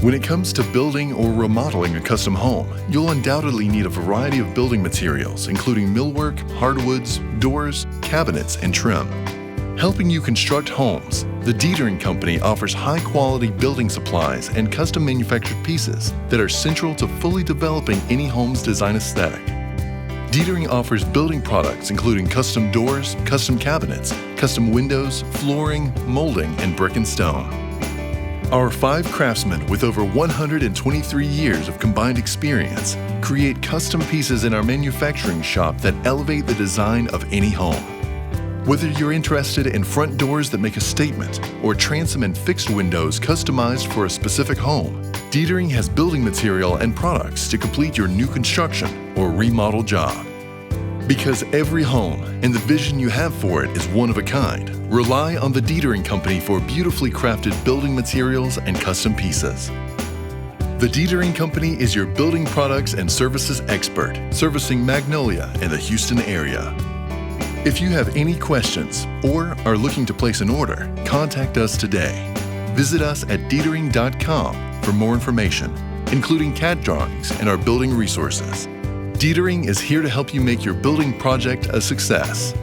When it comes to building or remodeling a custom home, you'll undoubtedly need a variety of building materials, including millwork, hardwoods, doors, cabinets, and trim. Helping you construct homes, the Detering Company offers high-quality building supplies and custom manufactured pieces that are central to fully developing any home's design aesthetic. Detering offers building products including custom doors, custom cabinets, custom windows, flooring, molding, and brick and stone. Our 5 craftsmen with over 123 years of combined experience create custom pieces in our manufacturing shop that elevate the design of any home. Whether you're interested in front doors that make a statement or transom and fixed windows customized for a specific home, Detering has building material and products to complete your new construction or remodel job. Because every home and the vision you have for it is one of a kind, rely on the Detering Company for beautifully crafted building materials and custom pieces. The Detering Company is your building products and services expert, servicing Magnolia and the Houston area. If you have any questions or are looking to place an order, contact us today. Visit us at detering.com for more information, including CAD drawings and our building resources. Detering is here to help you make your building project a success.